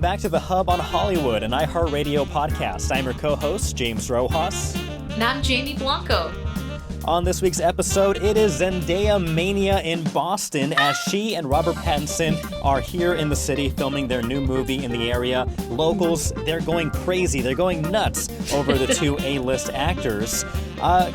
back to The Hub on Hollywood, an iHeartRadio podcast. I'm your co-host, James Rojas. And I'm Jamie Blanco. On this week's episode, it is Zendaya-Mania in Boston as she and Robert Pattinson are here in the city filming their new movie in the area. Locals, they're going crazy. They're going nuts over the two A-list actors.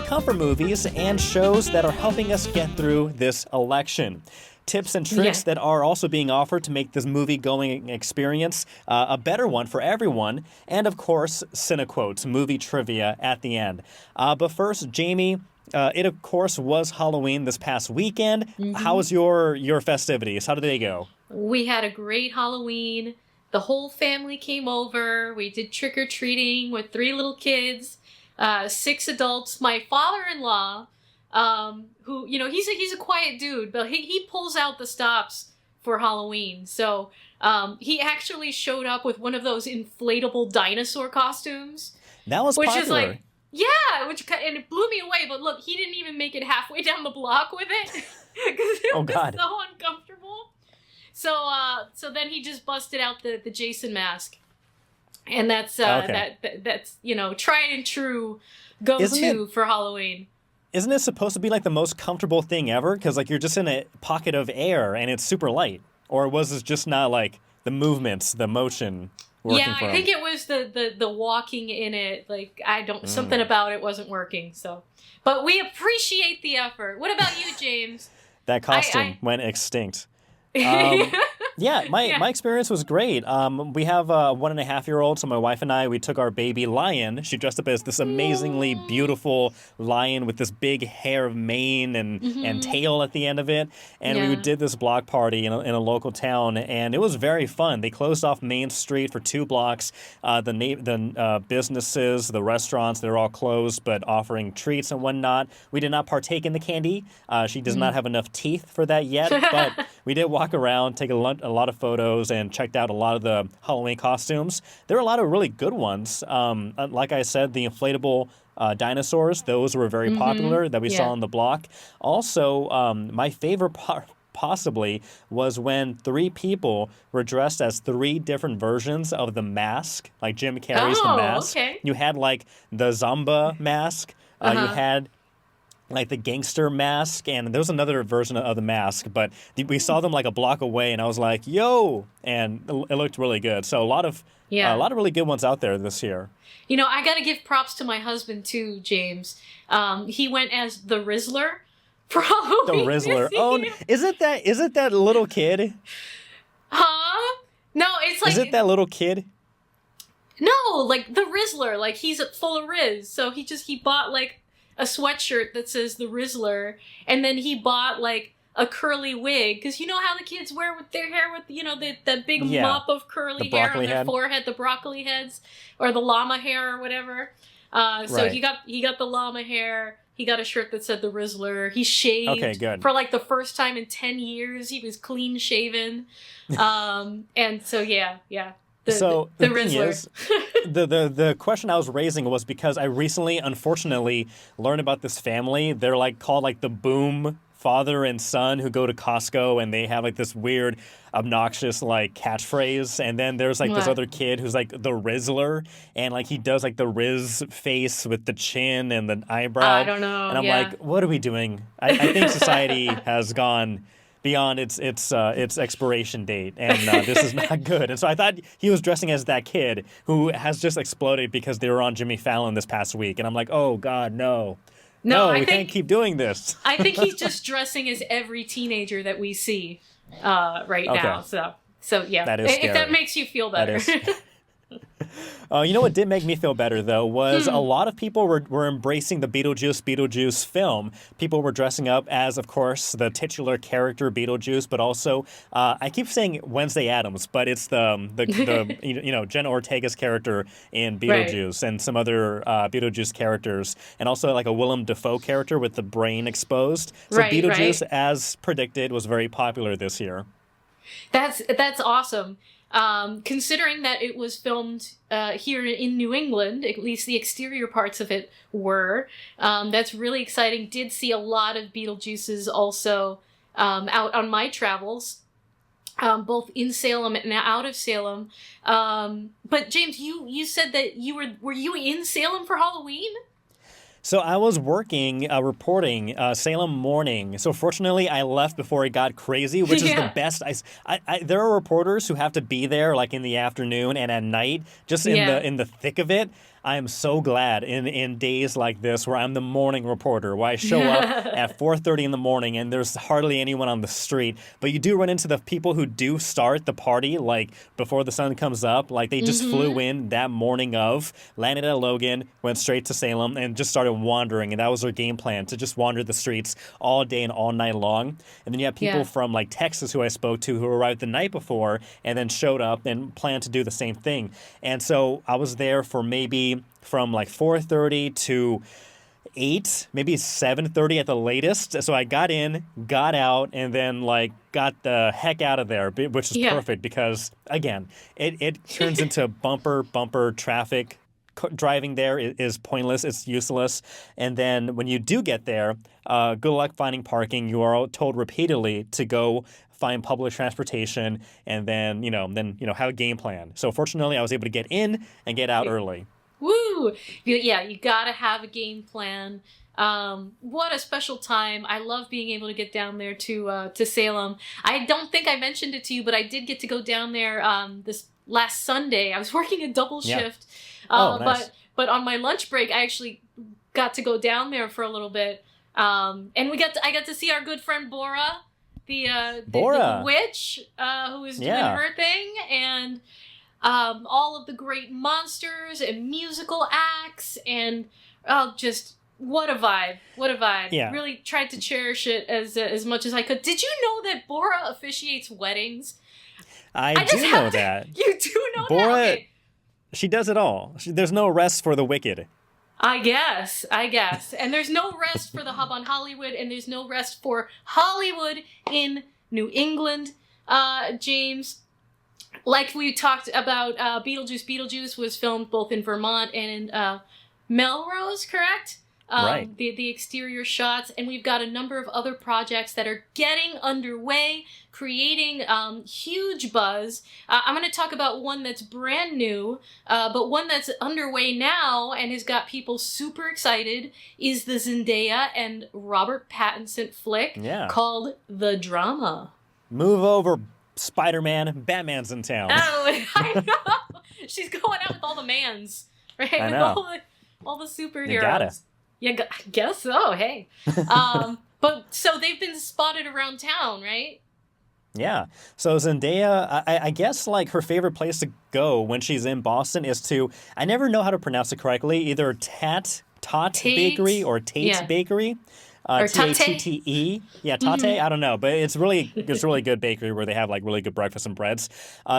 Comfort movies and shows that are helping us get through this election. Tips and tricks that are also being offered to make this movie-going experience a better one for everyone. And, of course, Cinequotes, movie trivia at the end. But first, Jamie, it, of course, was Halloween this past weekend. Mm-hmm. How was your festivities? How did they go? We had a great Halloween. The whole family came over. We did trick-or-treating with 3 little kids, 6 adults. My father-in-law, who, you know, he's a quiet dude, but he pulls out the stops for Halloween. So he actually showed up with one of those inflatable dinosaur costumes. That was popular. Is like, yeah, and it blew me away. But look, he didn't even make it halfway down the block with it because it was so uncomfortable. So then he just busted out the Jason mask, and that's that's tried and true go-to for Halloween. Isn't it supposed to be like the most comfortable thing ever? Because like you're just in a pocket of air and it's super light. Or was it just not like the movements, the motion working for him? I think it was the walking in it. Like something about it wasn't working. So, but we appreciate the effort. What about you, James? That costume went extinct. My experience was great. We have a 1.5-year-old, so my wife and I, we took our baby lion. She dressed up as this amazingly beautiful lion with this big hair of mane and tail at the end of it. And we did this block party in a local town, and it was very fun. They closed off Main Street for 2 blocks. The businesses, the restaurants, they're all closed, but offering treats and whatnot. We did not partake in the candy. She does not have enough teeth for that yet, but we did walk around, take a lot of photos, and checked out a lot of the Halloween costumes. There were a lot of really good ones. Like I said, the inflatable dinosaurs, those were very popular that we saw on the block. Also, my favorite part possibly was when 3 people were dressed as 3 different versions of the mask, like Jim Carrey's The Mask. Okay. You had like the Zomba mask. You had like the gangster mask, and there was another version of the mask, but we saw them like a block away, and I was like, yo, and it looked really good. So a lot of really good ones out there this year. You know, I got to give props to my husband too, James. He went as the Rizzler for Halloween. The Rizzler. Oh, is it that little kid? Huh? No, it's like... Is it that little kid? No, like the Rizzler. Like he's full of Riz. So he bought like a sweatshirt that says the Rizzler, and then he bought like a curly wig, because you know how the kids wear with their hair with that big mop of curly hair on their forehead, the broccoli heads, or the llama hair or whatever. So he got the llama hair. He got a shirt that said the Rizzler. He shaved. Okay, good. For like the first time in 10 years. He was clean shaven. And so the thing is, the question I was raising was because I recently, unfortunately, learned about this family. They're like called like the Boom father and son who go to Costco, and they have like this weird, obnoxious like catchphrase. And then there's like this other kid who's like the Rizzler, and like he does like the Riz face with the chin and the eyebrow. I don't know. And I'm like, what are we doing? I think society has gone beyond its expiration date, and this is not good. And so I thought he was dressing as that kid who has just exploded because they were on Jimmy Fallon this past week. And I'm like, oh, God, no. No, we can't keep doing this. I think he's just dressing as every teenager that we see now. So yeah, that is scary. If that makes you feel better. You know what did make me feel better, though, was a lot of people were embracing the Beetlejuice Film. People were dressing up as, of course, the titular character Beetlejuice, but also, I keep saying Wednesday Addams, but it's the Jenna Ortega's character in Beetlejuice and some other Beetlejuice characters, and also like a Willem Dafoe character with the brain exposed. So Beetlejuice, as predicted, was very popular this year. That's awesome. Considering that it was filmed here in New England, at least the exterior parts of it were, that's really exciting. Did see a lot of Beetlejuices also out on my travels. both in Salem and out of Salem. But James, you said that were you in Salem for Halloween? So I was working, reporting Salem Morning. So fortunately, I left before it got crazy, which is the best. There are reporters who have to be there like in the afternoon and at night, just in the thick of it. I am so glad in days like this where I'm the morning reporter, where I show up at 4:30 in the morning and there's hardly anyone on the street. But you do run into the people who do start the party like before the sun comes up. Like they just flew in that morning of, landed at Logan, went straight to Salem and just started wandering. And that was their game plan, to just wander the streets all day and all night long. And then you have people from like Texas who I spoke to who arrived the night before and then showed up and planned to do the same thing. And so I was there for maybe from like 4:30 to 8, maybe 7:30 at the latest. So I got in, got out, and then like got the heck out of there, which is perfect because, again, it turns into bumper traffic. Driving there is pointless. It's useless. And then when you do get there, good luck finding parking. You are told repeatedly to go find public transportation and then have a game plan. So fortunately, I was able to get in and get out early. Woo! Yeah, you gotta have a game plan. What a special time. I love being able to get down there to Salem. I don't think I mentioned it to you, but I did get to go down there this last Sunday. I was working a double shift. Nice. But on my lunch break, I actually got to go down there for a little bit. And I got to see our good friend Bora, the witch, who was doing her thing, and all of the great monsters and musical acts, and just what a vibe. Yeah. Really tried to cherish it as much as I could. Did you know that Bora officiates weddings? I do know that. You do know Bora, that? Okay. She does it all. There's no rest for the wicked. I guess. And there's no rest for the Hub on Hollywood, and there's no rest for Hollywood in New England. James, like we talked about, Beetlejuice was filmed both in Vermont and in Melrose, correct? Right. The exterior shots, and we've got a number of other projects that are getting underway, creating huge buzz. I'm going to talk about one that's brand new, but one that's underway now and has got people super excited is the Zendaya and Robert Pattinson flick called The Drama. Move over, Spider-Man. Batman's in town. Oh, I know. She's going out with all the mans, right? I know. With all the superheroes. You gotta. Yeah, I guess so. Hey, but so they've been spotted around town, right? Yeah. So Zendaya, I guess like her favorite place to go when she's in Boston is to, I never know how to pronounce it correctly, either Tate Bakery or Tate's Bakery. Or Tatte. Yeah, Tate. I don't know, but it's really good bakery where they have like really good breakfast and breads.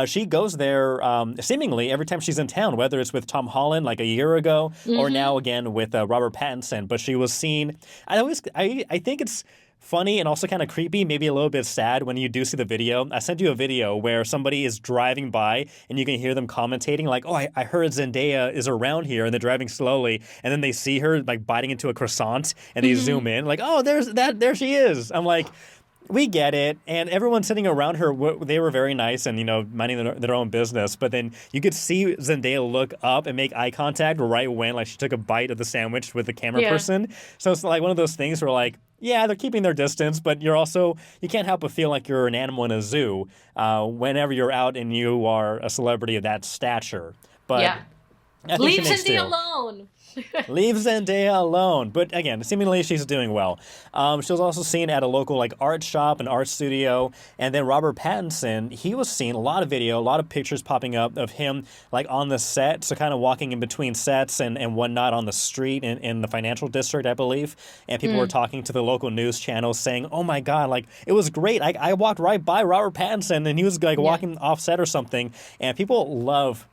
She goes there seemingly every time she's in town, whether it's with Tom Holland like a year ago or now again with Robert Pattinson. But she was seen. I think it's funny and also kind of creepy, maybe a little bit sad when you do see the video. I sent you a video where somebody is driving by and you can hear them commentating like, oh, I heard Zendaya is around here, and they're driving slowly, and then they see her like biting into a croissant and they zoom in like, oh, there she is. I'm like, we get it. And everyone sitting around her, they were very nice and, minding their own business. But then you could see Zendaya look up and make eye contact right when like she took a bite of the sandwich with the camera person. So it's like one of those things where like, yeah, they're keeping their distance, but you can't help but feel like you're an animal in a zoo whenever you're out and you are a celebrity of that stature. But leave Zendaya alone. Leave Zendaya alone. But again, seemingly she's doing well. She was also seen at a local like art shop, an art studio. And then Robert Pattinson, he was seen, a lot of video, a lot of pictures popping up of him like on the set. So kind of walking in between sets and whatnot on the street in the financial district, I believe. And people were talking to the local news channels saying, oh my God, like it was great. I walked right by Robert Pattinson and he was like walking off set or something. And people love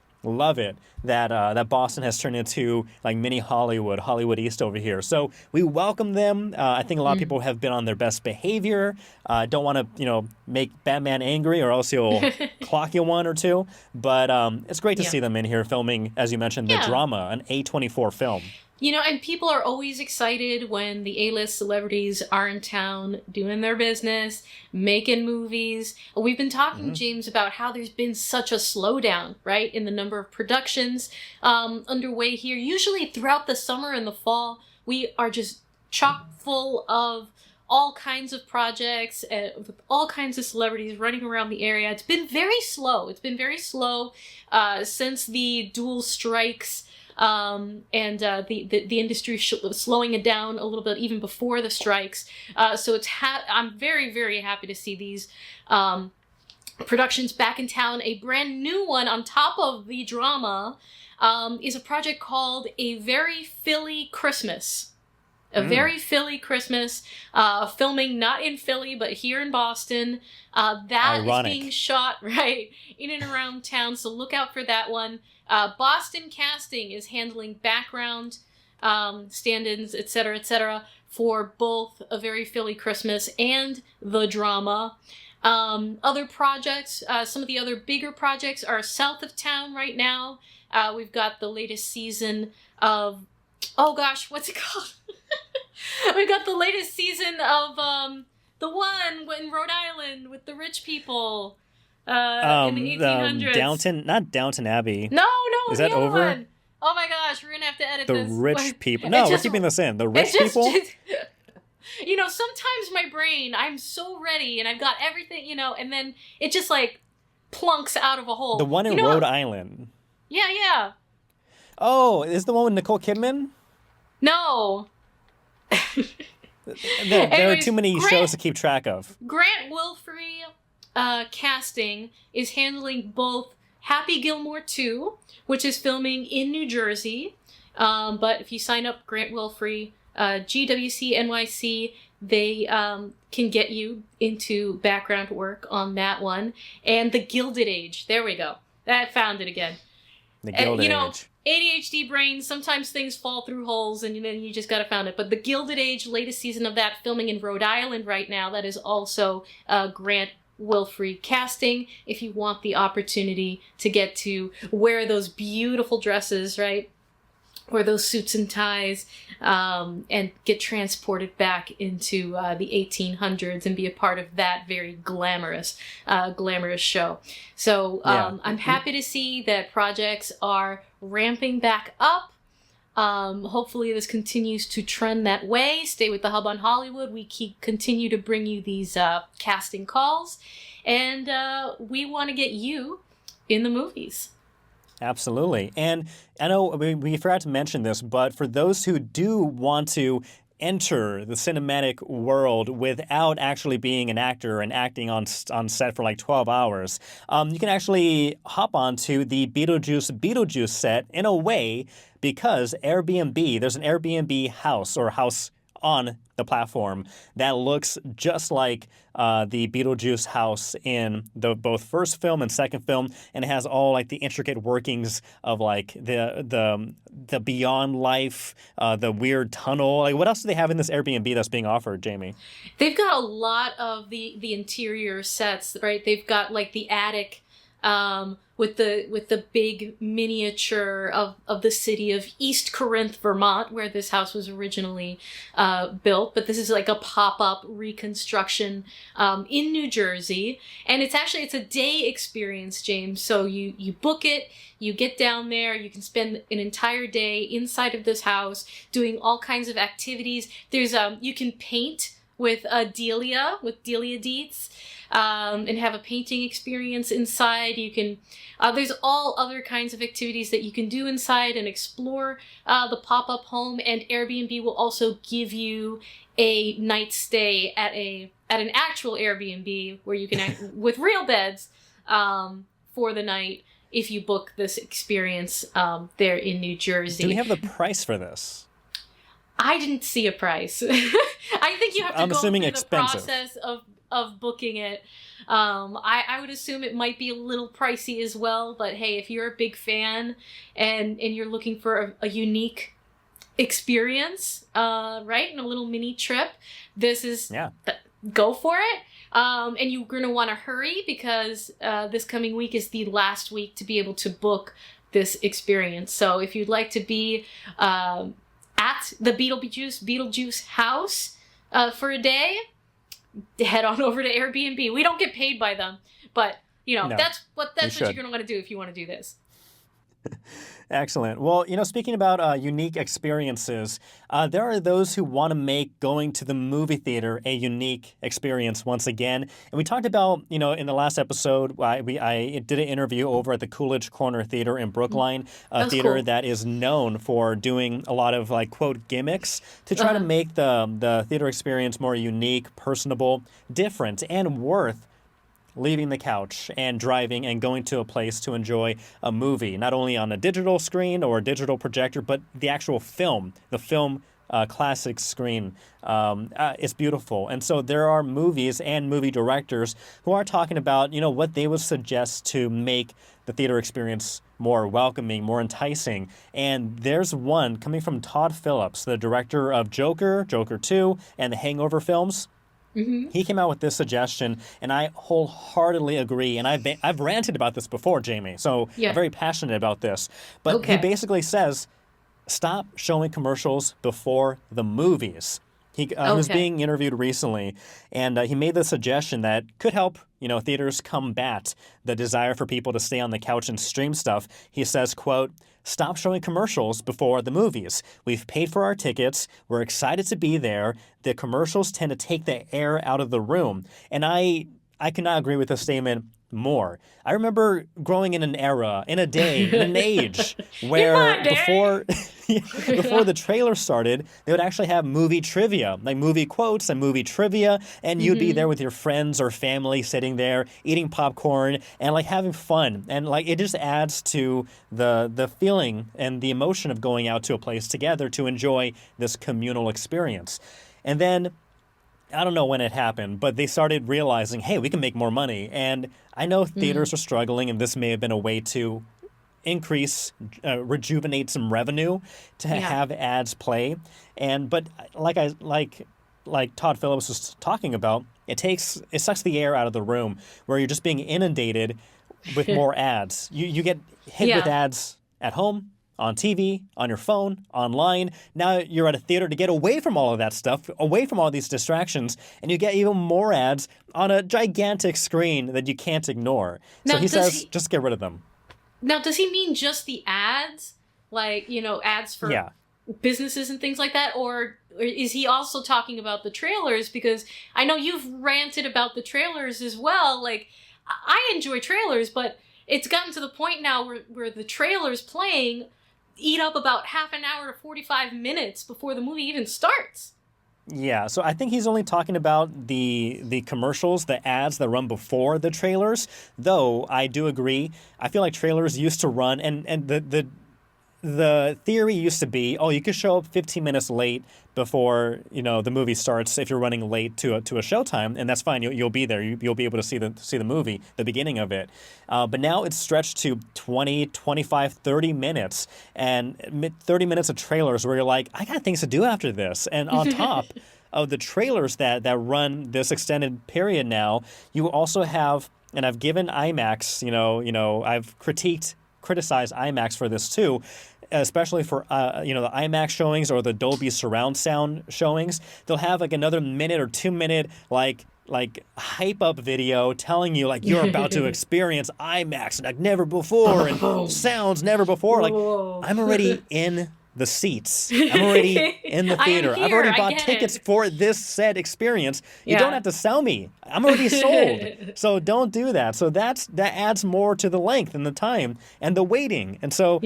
it that Boston has turned into like mini Hollywood East over here. So we welcome them. I think a lot of people have been on their best behavior. Don't want to make Batman angry or else he'll clock you one or two. But it's great to see them in here filming, as you mentioned, The Drama, an A24 film. You know, and people are always excited when the A-list celebrities are in town doing their business, making movies. We've been talking, James, about how there's been such a slowdown, right, in the number of productions underway here. Usually throughout the summer and the fall, we are just chock full of all kinds of projects with all kinds of celebrities running around the area. It's been very slow. It's been very slow since the dual strikes. And the industry slowing it down a little bit even before the strikes. So I'm very, very happy to see these productions back in town. A brand new one on top of the drama is a project called A Very Philly Christmas. A Very Philly Christmas, filming not in Philly, but here in Boston. That Ironic. Is being shot right in and around town, so look out for that one. Boston Casting is handling background stand-ins, etc., for both A Very Philly Christmas and the drama. Other projects, some of the other bigger projects are south of town right now. We've got the latest season of, oh gosh, what's it called? We've got the latest season of the one in Rhode Island with the rich people. In the 1800s. Not Downton Abbey. No, is that over? One. Oh my gosh, we're gonna have to edit the this. The rich people. No, we're keeping this in. The rich people. You know, sometimes my brain, I'm so ready and I've got everything, you know, and then it just like plunks out of a hole. The one in Rhode Island. Yeah. Oh, is the one with Nicole Kidman? No. There are too many shows to keep track of. Grant Wilfrey Casting is handling both Happy Gilmore 2, which is filming in New Jersey. But if you sign up Grant Wilfrey, GWC NYC, they can get you into background work on that one. And The Gilded Age. There we go. I found it again. The Gilded Age. ADHD brain, sometimes things fall through holes and then you just gotta find it. But The Gilded Age, latest season of that, filming in Rhode Island right now. That is also Grant Wilfrey Casting, if you want the opportunity to get to wear those beautiful dresses, right? Wear those suits and ties, and get transported back into the 1800s and be a part of that very glamorous show. So I'm happy to see that projects are ramping back up. Hopefully this continues to trend that way. Stay with the Hub on Hollywood. We continue to bring you these casting calls, and we want to get you in the movies. Absolutely. And I know we forgot to mention this, but for those who do want to enter the cinematic world without actually being an actor and acting on set for like 12 hours, you can actually hop onto the Beetlejuice Set in a way, because Airbnb, there's an Airbnb house on the platform that looks just like the Beetlejuice house in the both first film and second film, and it has all like the intricate workings of like the beyond life, the weird tunnel. Like, what else do they have in this Airbnb that's being offered, Jamie? They've got a lot of the interior sets, right? They've got like the attic with the big miniature of the city of East Corinth, Vermont, where this house was originally built. But this is like a pop-up reconstruction in New Jersey. And it's a day experience, James. So you book it, you get down there, you can spend an entire day inside of this house doing all kinds of activities. There's you can paint with Delia Dietz. And have a painting experience inside. You can, there's all other kinds of activities that you can do inside and explore the pop-up home. And Airbnb will also give you a night stay at an actual Airbnb where you can with real beds for the night if you book this experience there in New Jersey. Do we have the price for this? I didn't see a price. I think you have to go through the process of booking it. I would assume it might be a little pricey as well, but hey, if you're a big fan and you're looking for a unique experience, right, and a little mini trip, this is go for it. And you're going to want to hurry because this coming week is the last week to be able to book this experience. So if you'd like to be at the Beetlejuice house for a day, head on over to Airbnb. We don't get paid by them, but no, that's what you're going to want to do if you want to do this. Excellent. Well, speaking about unique experiences, there are those who want to make going to the movie theater a unique experience once again. And we talked about, in the last episode, I did an interview over at the Coolidge Corner Theater in Brookline, a theater that is known for doing a lot of, quote, gimmicks to try to make the theater experience more unique, personable, different, and worth leaving the couch and driving and going to a place to enjoy a movie, not only on a digital screen or a digital projector, but the actual film, the film classic screen. It's beautiful. And so there are movies and movie directors who are talking about, what they would suggest to make the theater experience more welcoming, more enticing. And there's one coming from Todd Phillips, the director of Joker, Joker 2, and the Hangover films. Mm-hmm. He came out with this suggestion, and I wholeheartedly agree. And I've ranted about this before, Jamie, so I'm very passionate about this. But he basically says, stop showing commercials before the movies. He was being interviewed recently, and he made the suggestion that could help, theaters combat the desire for people to stay on the couch and stream stuff. He says, quote, "Stop showing commercials before the movies. We've paid for our tickets. We're excited to be there. The commercials tend to take the air out of the room." And I cannot agree with this statement more. I remember growing in an era, in a day, in an age where before the trailer started, they would actually have movie trivia, like movie quotes and movie trivia, and you'd be there with your friends or family sitting there eating popcorn and having fun. And it just adds to the feeling and the emotion of going out to a place together to enjoy this communal experience. And then I don't know when it happened, but they started realizing, hey, we can make more money. And I know theaters are struggling, and this may have been a way to rejuvenate some revenue to have ads play. But like Todd Phillips was talking about, it sucks the air out of the room where you're just being inundated with more ads. You get hit with ads at home, on TV, on your phone, online. Now you're at a theater to get away from all of that stuff, away from all these distractions, and you get even more ads on a gigantic screen that you can't ignore. Now, so he says, just get rid of them. Now, does he mean just the ads? Ads for businesses and things like that? Or is he also talking about the trailers? Because I know you've ranted about the trailers as well. I enjoy trailers, but it's gotten to the point now where the trailers playing eat up about half an hour to 45 minutes before the movie even starts. Yeah, so I think he's only talking about the commercials, the ads that run before the trailers, though I do agree. I feel like trailers used to run, and the theory used to be, you could show up 15 minutes late before the movie starts if you're running late to a showtime, and that's fine. You'll be there. You'll be able to see the movie, the beginning of it. But now it's stretched to 20, 25, 30 minutes, and 30 minutes of trailers where you're like, I got things to do after this. And on top of the trailers that run this extended period now, you also have, and I've given IMAX, I've criticized IMAX for this too, especially for the IMAX showings or the Dolby surround sound showings. They'll have another minute or 2 minute hype up video telling you you're about to experience IMAX like never before and sounds never before. I'm already in the seats. I'm already in the theater. I've already bought tickets for this said experience. You don't have to sell me. I'm already sold. So don't do that. So that adds more to the length and the time and the waiting. And so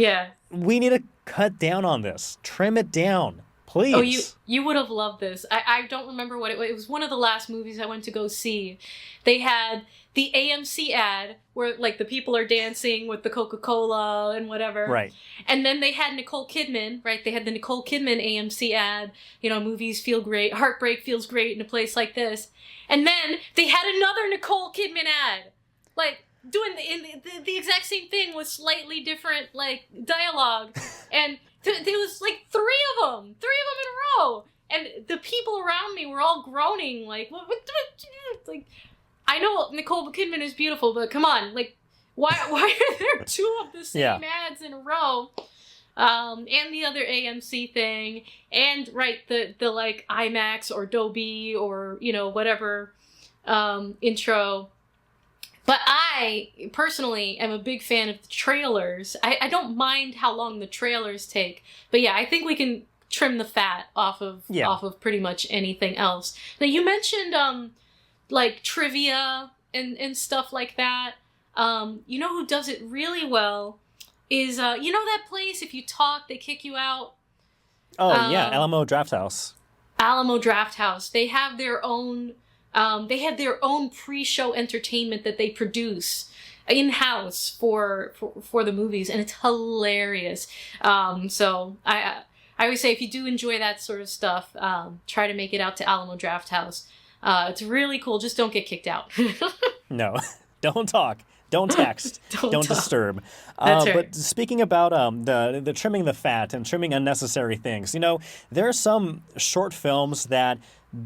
we need to cut down on this. Trim it down. Please. Oh, you would have loved this. I don't remember what it was. It was one of the last movies I went to go see. They had the AMC ad where the people are dancing with the Coca-Cola and whatever. Right. And then they had Nicole Kidman, right? They had the Nicole Kidman AMC ad. Movies feel great. Heartbreak feels great in a place like this. And then they had another Nicole Kidman ad. Doing the exact same thing with slightly different dialogue. And there was three of them in a row, and the people around me were all groaning what I know Nicole Kidman is beautiful, but come on, why are there two of the same ads in a row? and the other AMC thing, and the like IMAX or Dolby or whatever intro. But I personally am a big fan of the trailers. I don't mind how long the trailers take, but yeah, I think we can trim the fat off of pretty much anything else. Now you mentioned like trivia and stuff like that. Who does it really well is that place, if you talk they kick you out. Oh yeah, Alamo Drafthouse. Alamo Drafthouse. They have their own pre-show entertainment that they produce in-house for the movies, and it's hilarious. So I always say, if you do enjoy that sort of stuff, try to make it out to Alamo Drafthouse. It's really cool. Just don't get kicked out. No, don't talk. Don't text. Don't disturb. That's right. But speaking about the trimming the fat and trimming unnecessary things, there are some short films that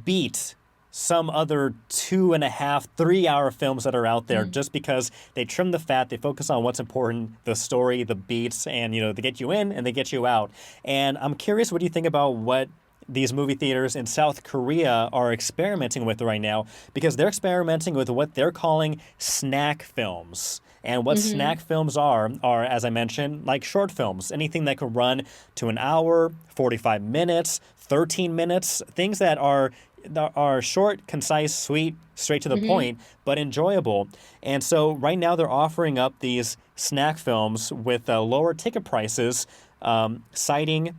beat some other 2.5, 3 hour films that are out there just because they trim the fat, they focus on what's important, the story, the beats, and, they get you in and they get you out. And I'm curious, what do you think about what these movie theaters in South Korea are experimenting with right now? Because they're experimenting with what they're calling snack films. And what snack films are, as I mentioned, like short films. Anything that could run to an hour, 45 minutes, 13 minutes, things that are short, concise, sweet, straight to the point, but enjoyable. And so right now they're offering up these snack films with lower ticket prices, citing...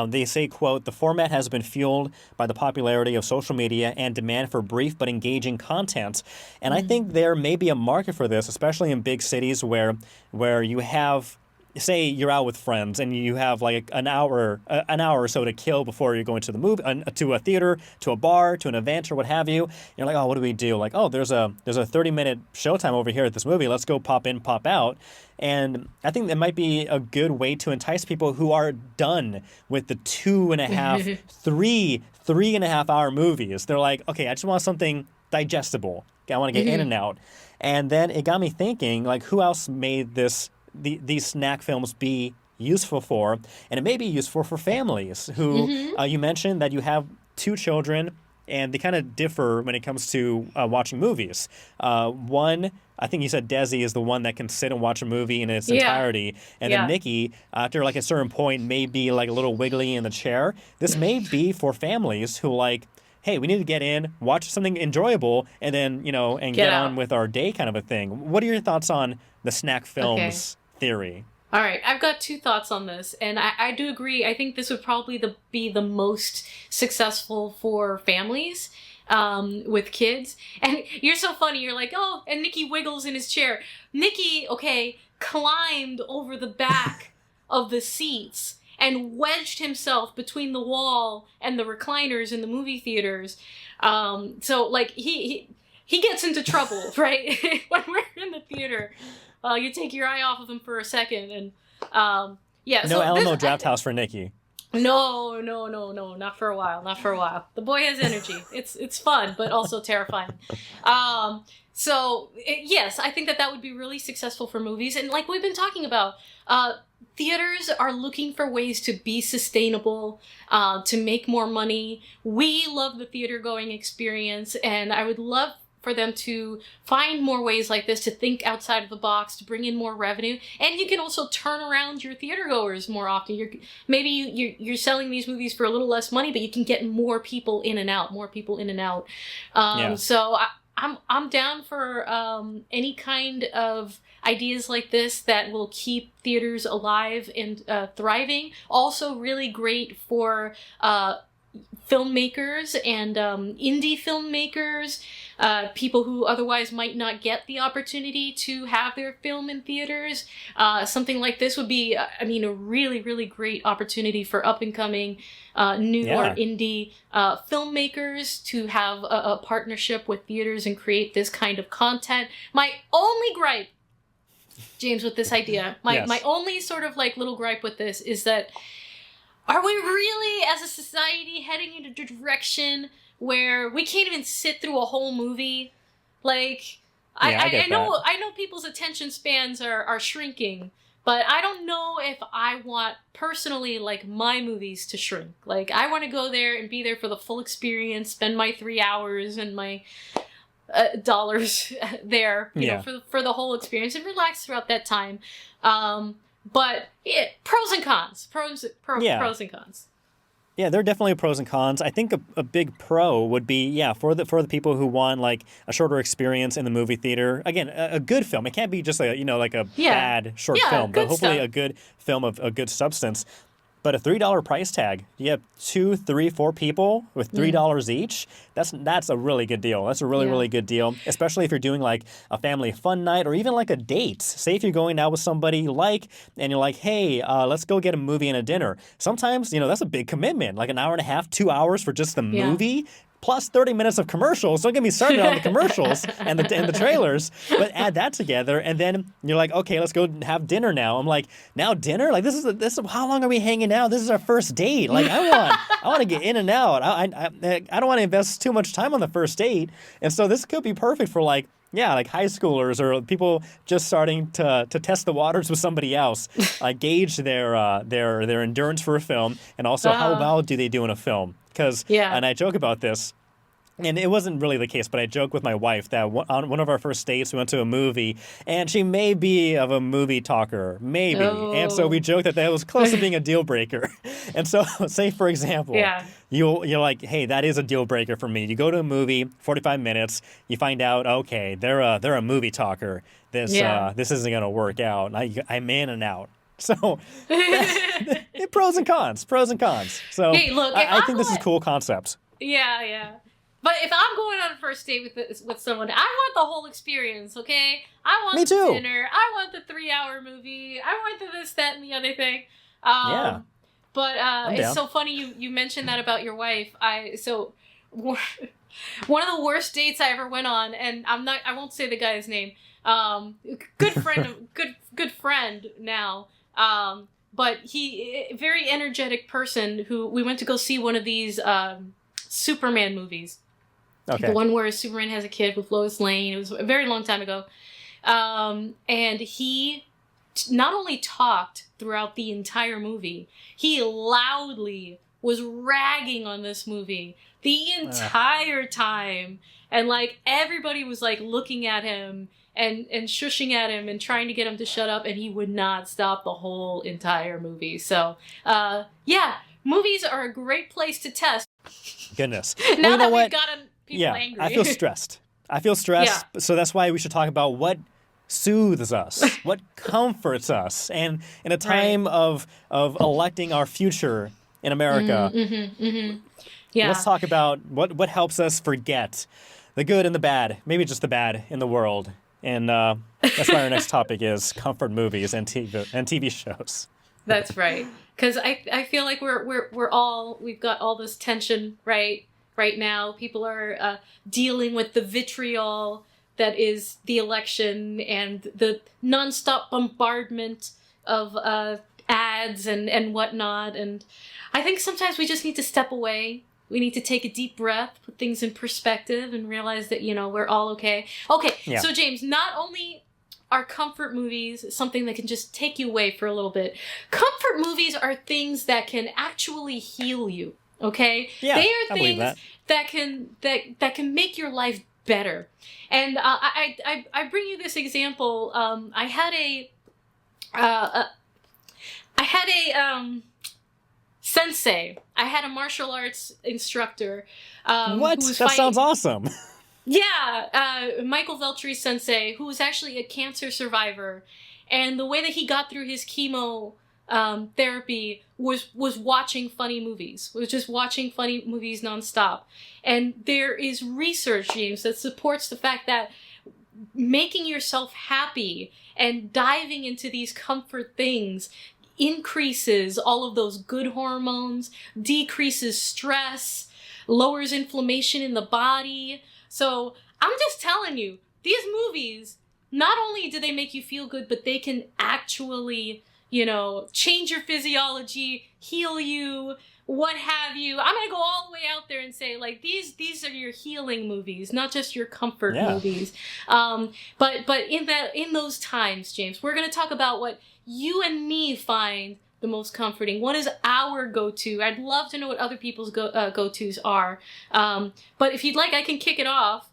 they say, quote, "The format has been fueled by the popularity of social media and demand for brief but engaging content." And I think there may be a market for this, especially in big cities where you have, say you're out with friends and you have like an hour or so to kill before you're going to the movie, to a theater, to a bar, to an event or what have you. You're like, oh, what do we do? Like, oh, there's a 30-minute showtime over here at this movie. Let's go pop in, pop out. And I think that might be a good way to entice people who are done with the 2.5, 3.5 hour movies. They're like, okay, I just want something digestible. I want to get in and out. And then it got me thinking, like, who else made these snack films be useful for? And it may be useful for families who, you mentioned that you have 2 children, and they kind of differ when it comes to watching movies. One, I think you said Desi is the one that can sit and watch a movie in its entirety. And then Nikki, after like a certain point, may be like a little wiggly in the chair. This may be for families who like, hey, we need to get in, watch something enjoyable, and then, and get on with our day kind of a thing. What are your thoughts on the snack films theory? All right, I've got 2 thoughts on this, and I do agree. I think this would probably be the most successful for families with kids. And you're so funny. You're like, oh, and Nikki wiggles in his chair. Nikki, climbed over the back of the seats and wedged himself between the wall and the recliners in the movie theaters. So, like, he gets into trouble, right? When we're in the theater. You take your eye off of him for a second, and No Alamo Drafthouse for Nikki. No, not for a while. The boy has energy. It's fun, but also terrifying. Yes, I think that would be really successful for movies, and like we've been talking about, theaters are looking for ways to be sustainable, to make more money. We love the theater going experience, and I would love for them to find more ways like this, to think outside of the box, to bring in more revenue. And you can also turn around your theater goers more often. You're selling these movies for a little less money, but you can get more people in and out. So I'm down for any kind of ideas like this that will keep theaters alive and thriving. Also really great for filmmakers and indie filmmakers, people who otherwise might not get the opportunity to have their film in theaters. Something like this would be, a really, really great opportunity for up-and-coming new or indie filmmakers to have a partnership with theaters and create this kind of content. My only gripe, James, with this idea, my only sort of like little gripe with this is that, are we really, as a society, heading in a direction where we can't even sit through a whole movie? Like, I know people's attention spans are shrinking, But I don't know if I want, personally, like, my movies to shrink. Like, I want to go there and be there for the full experience, spend my 3 hours and my dollars there, you know, for the whole experience, and relax throughout that time. But pros and cons. Pros and cons. Yeah, there are definitely pros and cons. I think a big pro would be, for the people who want like a shorter experience in the movie theater. Again, a good film. It can't be just like a bad short film, but hopefully stuff. a good film of a good substance. But a $3 price tag, you have 2, 3, 4 people with $3 each. That's a really good deal. That's a really good deal, especially if you're doing like a family fun night or even like a date. Say if you're going out with somebody you like, and you're like, hey, let's go get a movie and a dinner. Sometimes, that's a big commitment, like an hour and a half, 2 hours for just the movie. Plus 30 minutes of commercials. Don't get me started on the commercials and the trailers. But add that together, and then you're like, okay, let's go have dinner now. I'm like, now dinner? Like this is how long are we hanging out? This is our first date. Like I want to get in and out. I don't want to invest too much time on the first date. And so this could be perfect for like high schoolers or people just starting to test the waters with somebody else, gauge their endurance for a film, and also how well do they do in a film. And I joke about this, and it wasn't really the case, but I joke with my wife that on one of our first dates, we went to a movie, and she may be of a movie talker, maybe. Oh. And so we joked that was close to being a deal breaker. And so, say, for example, you're like, hey, that is a deal breaker for me. You go to a movie, 45 minutes, you find out, okay, they're a movie talker. This isn't going to work out. I'm in and out. So, pros and cons. So, hey, look, I think this is a cool concept. Yeah. But if I'm going on a first date with someone, I want the whole experience, okay? I want the dinner. I want the 3-hour movie. I want the this, that, and the other thing. But it's so funny you mentioned that about your wife. One of the worst dates I ever went on, and I won't say the guy's name. Good friend now. But he, very energetic person who we went to go see one of these Superman movies. Okay. The one where Superman has a kid with Lois Lane. It was a very long time ago. And he not only talked throughout the entire movie, he loudly was ragging on this movie the entire time. And like everybody was like looking at him and shushing at him and trying to get him to shut up, and he would not stop the whole entire movie. So, movies are a great place to test. Goodness. Now that we've gotten people angry. I feel stressed. So that's why we should talk about what soothes us, what comforts us, and in a time of electing our future in America, let's talk about what helps us forget the good and the bad, maybe just the bad in the world. And that's why our next topic is comfort movies and TV shows. That's right. Because I feel like we've got all this tension right now. People are dealing with the vitriol that is the election and the nonstop bombardment of ads and whatnot. And I think sometimes we just need to step away. We need to take a deep breath, put things in perspective, and realize that, we're all okay. Okay, So James, not only are comfort movies something that can just take you away for a little bit, comfort movies are things that can actually heal you, okay? Yeah, they are things that can make your life better. And I bring you this example. I had a sensei. I had a martial arts instructor. What? That sounds awesome. Yeah, Michael Veltri sensei, who was actually a cancer survivor. And the way that he got through his chemo therapy was watching funny movies. Was just watching funny movies nonstop. And there is research, James, that supports the fact that making yourself happy and diving into these comfort things increases all of those good hormones, decreases stress, lowers inflammation in the body. So I'm just telling you, these movies, not only do they make you feel good, but they can actually, change your physiology, heal you, what have you. I'm going to go all the way out there and say, like, these are your healing movies, not just your comfort movies. But in those times, James, we're going to talk about what you and me find the most comforting? What is our go-to? I'd love to know what other people's go-tos are. But if you'd like, I can kick it off.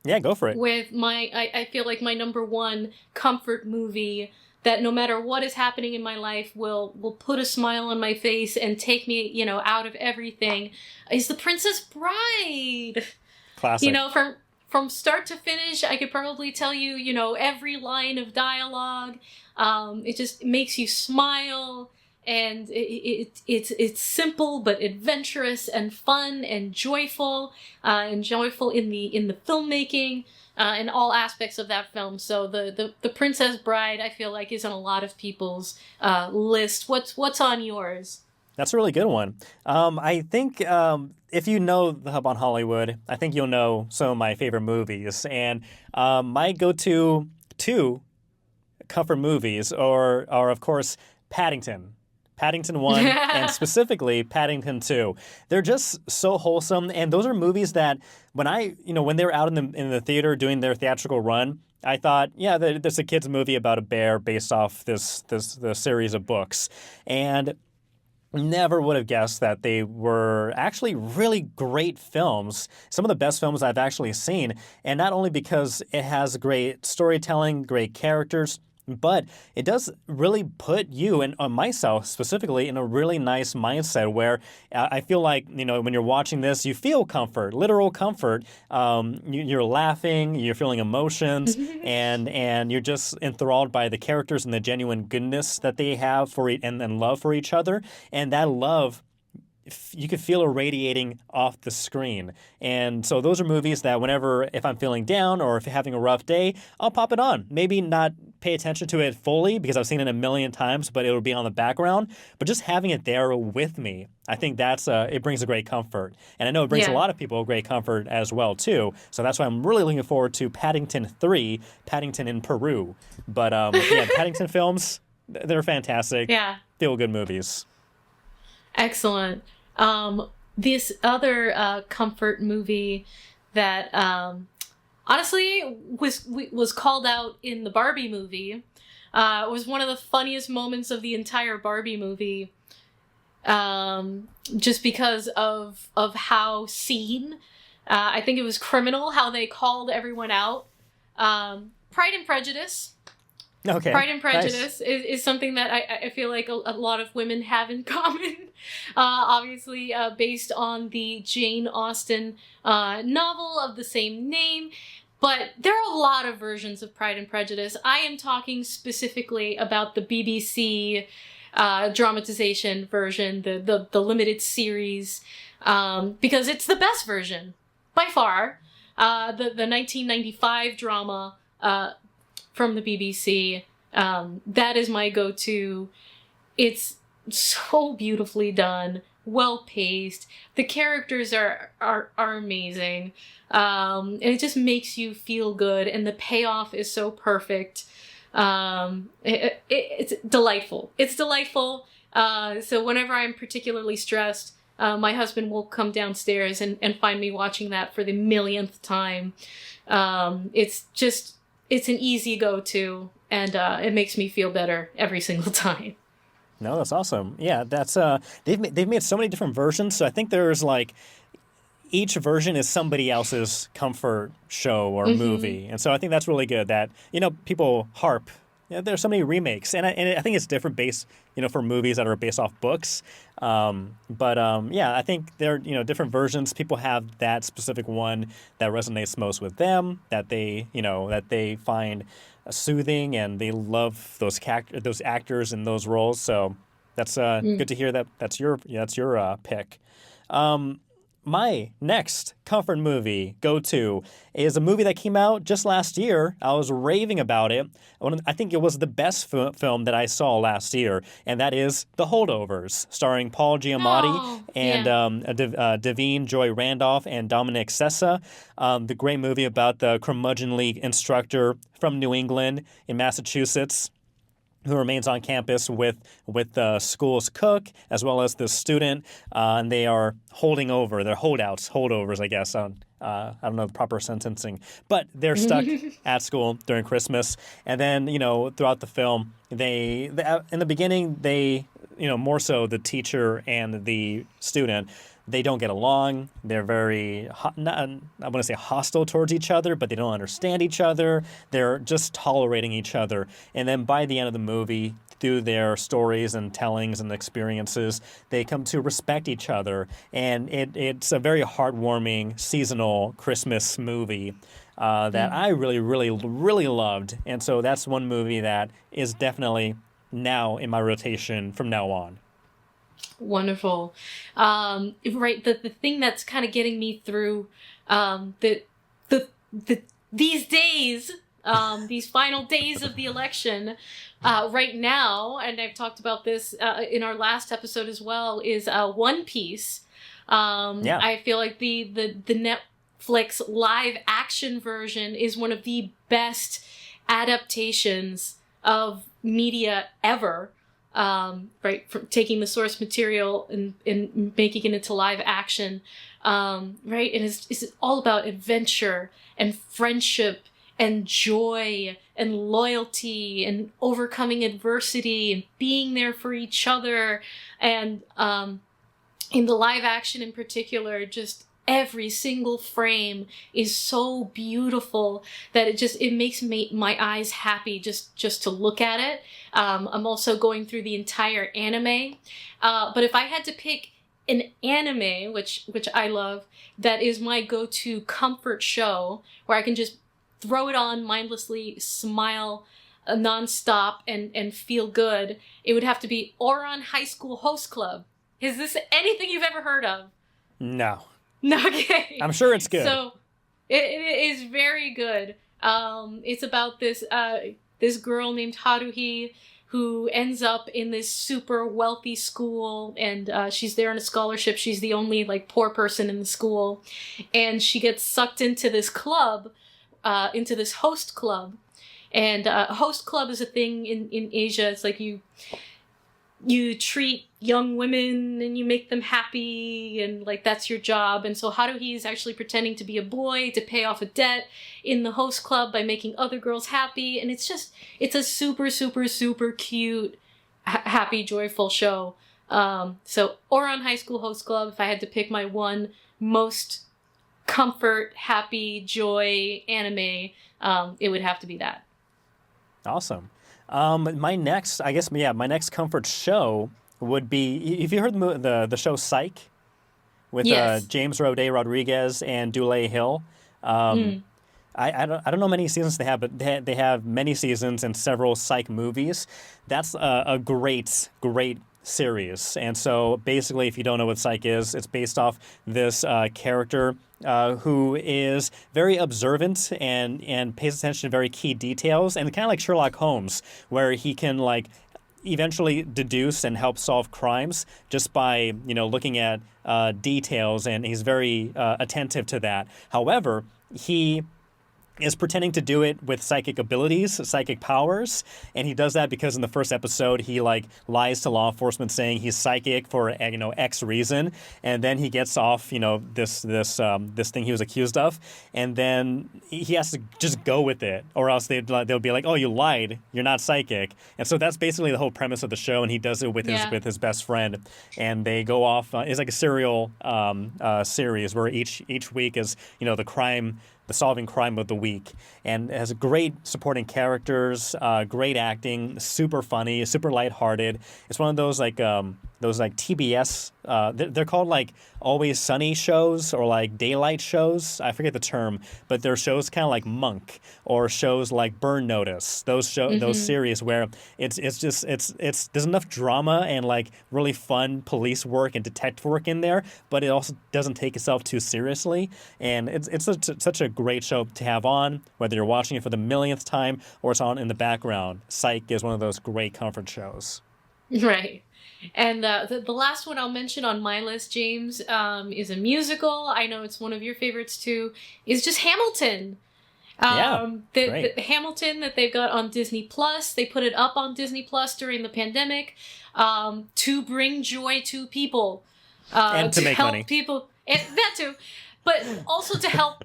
Yeah, go for it. With I feel like my number one comfort movie that no matter what is happening in my life will put a smile on my face and take me, out of everything, is The Princess Bride. Classic. From start to finish, I could probably tell you, every line of dialogue. It just makes you smile, and it's simple but adventurous and fun and joyful in the filmmaking and all aspects of that film. So the Princess Bride, I feel like, is on a lot of people's list. What's on yours? That's a really good one. I think if you know the Hub on Hollywood, I think you'll know some of my favorite movies. And my go-to two comfort movies are of course, Paddington. Paddington 1 and specifically Paddington 2. They're just so wholesome, and those are movies that when they were out in the theater doing their theatrical run, I thought, yeah, there's a kid's movie about a bear based off this series of books. And never would have guessed that they were actually really great films, some of the best films I've actually seen, and not only because it has great storytelling, great characters, but it does really put you and myself specifically in a really nice mindset where I feel like, when you're watching this, you feel comfort, literal comfort. You're laughing, you're feeling emotions, and you're just enthralled by the characters and the genuine goodness that they have and love for each other. And that love, you could feel irradiating off the screen. And so those are movies that if I'm feeling down or if having a rough day, I'll pop it on. Maybe not pay attention to it fully because I've seen it a million times, but it'll be on the background. But just having it there with me, I think it brings a great comfort. And I know it brings a lot of people great comfort as well, too. So that's why I'm really looking forward to Paddington 3, Paddington in Peru. But Paddington films, they're fantastic. Yeah. Feel-good movies. Excellent. This other comfort movie that honestly was called out in the Barbie movie was one of the funniest moments of the entire Barbie movie, just because of how seen. I think it was criminal how they called everyone out. Pride and Prejudice. Okay. Pride and Prejudice is something that I feel like a lot of women have in common. Obviously, based on the Jane Austen novel of the same name. But there are a lot of versions of Pride and Prejudice. I am talking specifically about the BBC dramatization version, the limited series, because it's the best version, by far. The 1995 drama from the BBC, that is my go-to. It's so beautifully done, well-paced. The characters are amazing. And it just makes you feel good, and the payoff is so perfect. It's delightful. It's delightful. So whenever I'm particularly stressed, my husband will come downstairs and find me watching that for the millionth time. It's an easy go-to, and it makes me feel better every single time. No, that's awesome. Yeah, that's they've made so many different versions. So I think there's each version is somebody else's comfort show or movie, and so I think that's really good. That people harp. There's so many remakes, and I think it's different based for movies that are based off books. But I think there are different versions. People have that specific one that resonates most with them. That they find soothing, and they love those actors in those roles. So that's good to hear that that's your pick. My next comfort movie go-to is a movie that came out just last year. I was raving about it. I think it was the best film that I saw last year, and that is The Holdovers, starring Paul Giamatti and Davine Joy Randolph and Dominic Sessa. The great movie about the curmudgeonly instructor from New England in Massachusetts who remains on campus with the school's cook as well as the student, and they are holding over. They're holdovers, I guess, I don't know the proper sentencing, but they're stuck at school during Christmas. And then, throughout the film, they in the beginning, more so the teacher and the student, they don't get along. They're very, I want to say hostile towards each other, but they don't understand each other. They're just tolerating each other. And then by the end of the movie, through their stories and tellings and experiences, they come to respect each other. And it's a very heartwarming seasonal Christmas movie that I really, really, really loved. And so that's one movie that is definitely now in my rotation from now on. Wonderful. Right. The thing that's kind of getting me through these days, these final days of the election right now, and I've talked about this in our last episode as well, is One Piece. I feel like the Netflix live action version is one of the best adaptations of media ever. Right, from taking the source material and making it into live action, right, and it's all about adventure and friendship and joy and loyalty and overcoming adversity and being there for each other, and in the live action in particular, just every single frame is so beautiful that it makes my eyes happy just to look at it. I'm also going through the entire anime. But if I had to pick an anime, which I love, that is my go-to comfort show, where I can just throw it on mindlessly, smile nonstop, and feel good, it would have to be Ouran High School Host Club. Is this anything you've ever heard of? No. Okay. I'm sure it's good. So it is very good. It's about this girl named Haruhi who ends up in this super wealthy school, and she's there on a scholarship. She's the only poor person in the school, and she gets sucked into this club, into this host club. And a host club is a thing in Asia. It's like you treat young women and you make them happy, and that's your job. And so Haruhi is actually pretending to be a boy to pay off a debt in the host club by making other girls happy. And it's a super, super, super cute, happy, joyful show. So Ouran High School Host Club, if I had to pick my one most comfort, happy, joy anime, it would have to be that. Awesome. My next comfort show would be, have you heard the show Psych with Yes. James Roday Rodriguez and Dule Hill? I don't know how many seasons they have, but they have many seasons and several Psych movies. That's a great series. And so basically, if you don't know what Psych is, it's based off this character who is very observant and pays attention to very key details, and kind of like Sherlock Holmes, where he can eventually deduce and help solve crimes just by looking at details, and he's very attentive to that. However, he is pretending to do it with psychic abilities, psychic powers, and he does that because in the first episode he lies to law enforcement saying he's psychic for X reason, and then he gets off this thing he was accused of, and then he has to just go with it, or else they'll be like, oh, you lied, you're not psychic. And so that's basically the whole premise of the show, and he does it with his best friend, and they go off. It's like a serial series where each week is the solving crime of the week, and it has great supporting characters, great acting, super funny, super lighthearted. It's one of those TBS. They're called Always Sunny shows or daylight shows. I forget the term, but they're shows kind of like Monk or shows like Burn Notice. Those series where it's there's enough drama and really fun police work and detective work in there, but it also doesn't take itself too seriously. And it's such a great show to have on, whether you're watching it for the millionth time or it's on in the background. Psych is one of those great comfort shows. Right. And the last one I'll mention on my list, James, is a musical. I know it's one of your favorites too. Is just Hamilton. The Hamilton that they've got on Disney Plus. They put it up on Disney Plus during the pandemic to bring joy to people, and to make help money. People, and that too. but also to help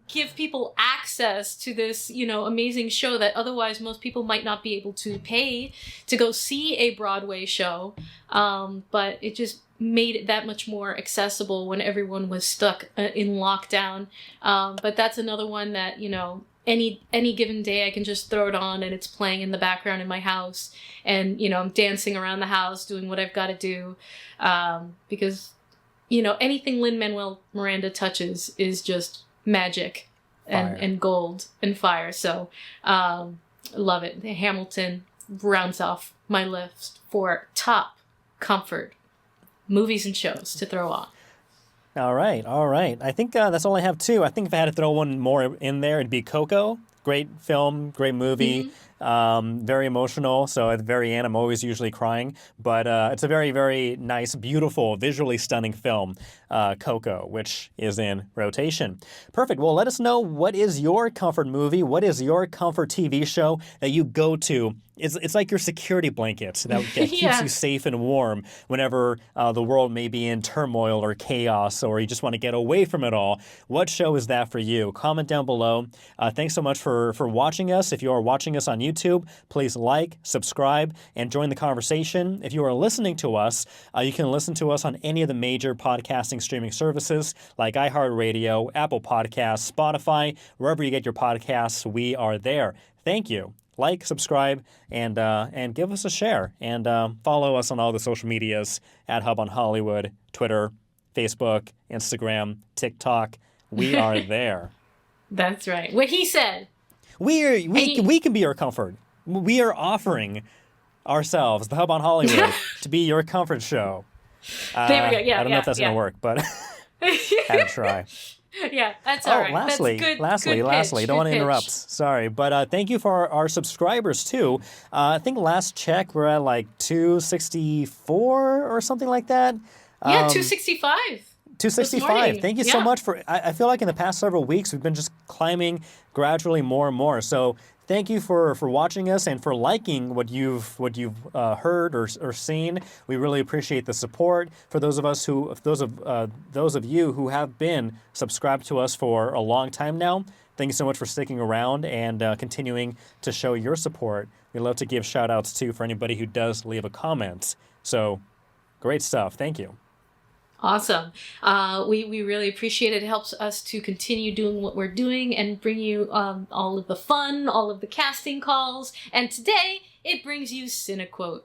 give people access to this, amazing show that otherwise most people might not be able to pay to go see a Broadway show. But it just made it that much more accessible when everyone was stuck in lockdown. But that's another one that, any given day I can just throw it on and it's playing in the background in my house. And, I'm dancing around the house, doing what I've got to do. Because, anything Lin-Manuel Miranda touches is just magic and gold and fire. So, love it. Hamilton rounds off my list for top comfort movies and shows to throw on. All right. I think that's all I have too. I think if I had to throw one more in there, it'd be Coco. Great film, great movie, very emotional. So at the very end, I'm always usually crying. But it's a very, very nice, beautiful, visually stunning film, Coco, which is in rotation. Perfect. Well, let us know, what is your comfort movie? What is your comfort TV show that you go to? It's like your security blanket that keeps you safe and warm whenever the world may be in turmoil or chaos, or you just want to get away from it all. What show is that for you? Comment down below. Thanks so much for watching us. If you are watching us on YouTube, please like, subscribe, and join the conversation. If you are listening to us, you can listen to us on any of the major podcasting streaming services like iHeartRadio, Apple Podcasts, Spotify, wherever you get your podcasts, we are there. Thank you. Like, subscribe, and give us a share. And follow us on all the social medias at Hub on Hollywood, Twitter, Facebook, Instagram, TikTok. We are there. That's right. What he said. We can be your comfort. We are offering ourselves, the Hub on Hollywood, to be your comfort show. There we go. Yeah, I don't know if that's going to work, but had to try. Yeah, that's all right. Lastly, don't want to interrupt. Sorry, but thank you for our subscribers too. I think last check we're at like 264 or something like that. 265. 265. Thank you so much for. I feel like in the past several weeks we've been just climbing gradually more and more. So thank you for watching us and for liking what you've heard or seen. We really appreciate the support. For those of you who have been subscribed to us for a long time now, thank you so much for sticking around and continuing to show your support. We love to give shout outs too for anybody who does leave a comment. So great stuff. Thank you. Awesome. We really appreciate it. It helps us to continue doing what we're doing and bring you all of the fun, all of the casting calls. And today, it brings you Cinequote,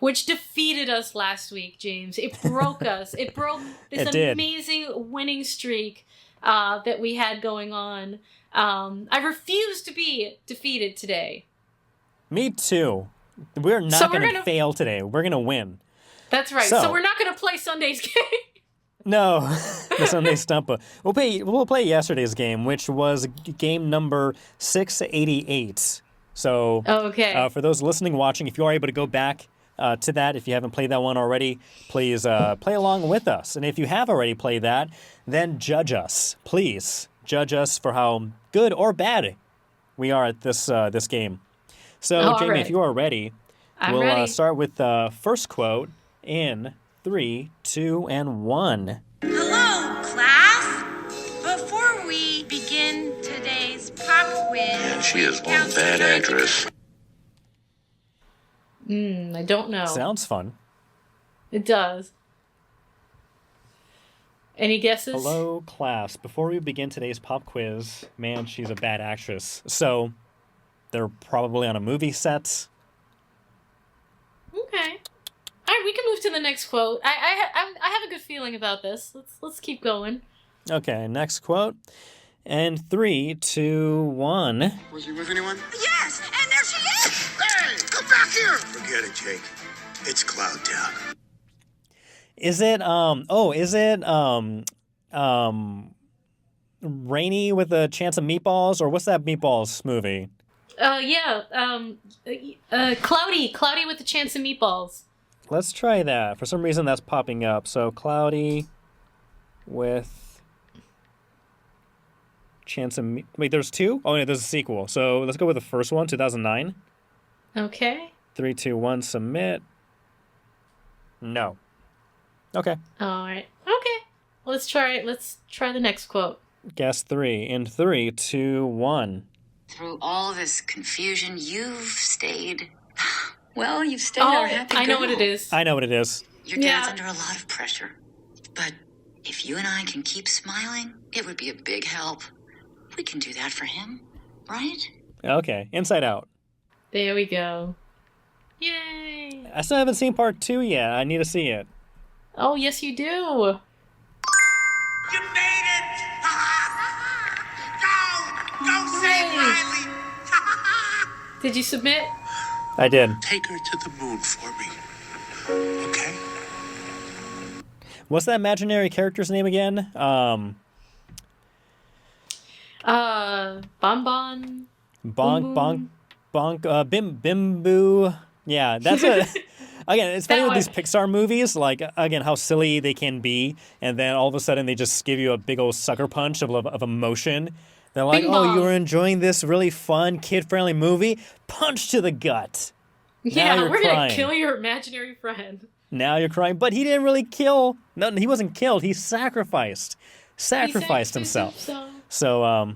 which defeated us last week, James. It broke us. It broke this amazing winning streak that we had going on. I refuse to be defeated today. Me too. We're not going to fail today. We're going to win. That's right. So we're not going to play Sunday's game. No, the Sunday Stumper. We'll play yesterday's game, which was game number 688. So, for those listening, watching, if you are able to go back to that, if you haven't played that one already, please play along with us. And if you have already played that, then judge us. Please judge us for how good or bad we are at this game. So, Jamie, if you are ready, we'll start with the first quote in 3, 2, and 1. Hello, class. Before we begin today's pop quiz... Man, she is one bad actress. I don't know. Sounds fun. It does. Any guesses? Hello, class. Before we begin today's pop quiz, man, she's a bad actress. So, they're probably on a movie set. Okay. All right, we can move to the next quote. I have a good feeling about this. Let's keep going. Okay, next quote. And 3, 2, 1. Was he with anyone? Yes, and there she is! Hey, come back here! Forget it, Jake. It's Cloud Town. Is it Rainy with a Chance of Meatballs, or what's that Meatballs movie? Cloudy with a Chance of Meatballs. Let's try that. For some reason, that's popping up. So, Cloudy with Chance of Wait, there's two? Oh, no, there's a sequel. So, let's go with the first one, 2009. Okay. 3, 2, 1, submit. No. Okay. All right. Okay. Let's try the next quote. Guess 3. In 3, 2, 1. Through all this confusion, you've stayed. Well, you've stayed our happy I know girl. what it is. I know what it is. Your dad's under a lot of pressure. But if you and I can keep smiling, it would be a big help. We can do that for him, right? Okay, Inside Out. There we go. Yay! I still haven't seen part 2 yet. I need to see it. Oh, yes, you do. You made it! Go save Riley! Did you submit? I did. Take her to the moon for me. Okay? What's that imaginary character's name again? Bonbon. Bonk, Bimbu. Yeah, that's a... Again, it's funny with these Pixar movies, like, again, how silly they can be, and then all of a sudden they just give you a big old sucker punch of emotion. They're like, oh, you were enjoying this really fun, kid-friendly movie? Punch to the gut. Yeah, we're going to kill your imaginary friend. Now you're crying. But he didn't really kill. No, he wasn't killed. He sacrificed. Sacrificed himself. So,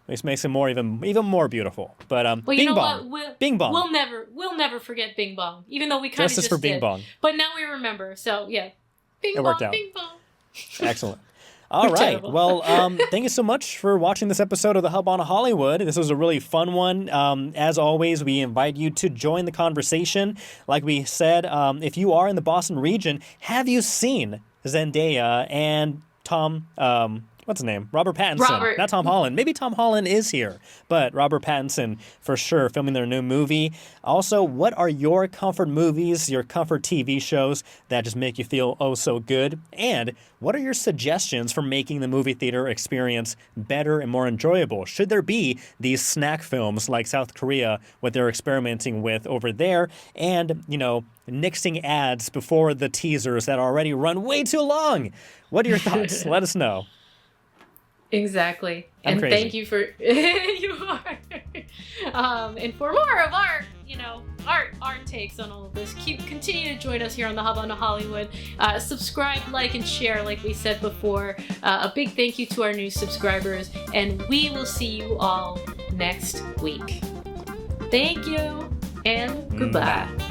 this makes him even more beautiful. But well, Bing you know Bong. what? Bing Bong. We'll never forget Bing Bong, even though we kind of just for Bing did. Bong. But now we remember. So yeah, Bing It Bong, worked out. Bing Bong. Excellent. All right. Terrible. Well, thank you so much for watching this episode of The Hub on Hollywood. This was a really fun one. As always, we invite you to join the conversation. Like we said, if you are in the Boston region, have you seen Zendaya and Tom... what's his name? Robert Pattinson. Not Tom Holland. Maybe Tom Holland is here, but Robert Pattinson for sure filming their new movie. Also, what are your comfort movies, your comfort TV shows that just make you feel oh so good? And what are your suggestions for making the movie theater experience better and more enjoyable? Should there be these snack films like South Korea, what they're experimenting with over there, and, nixing ads before the teasers that already run way too long? What are your thoughts? Let us know. Exactly. I'm crazy. Thank you for you are. And for more of our, our takes on all of this, continue to join us here on the Hub on Hollywood. Subscribe, like, and share, like we said before. A big thank you to our new subscribers, and we will see you all next week. Thank you, and goodbye. Bye.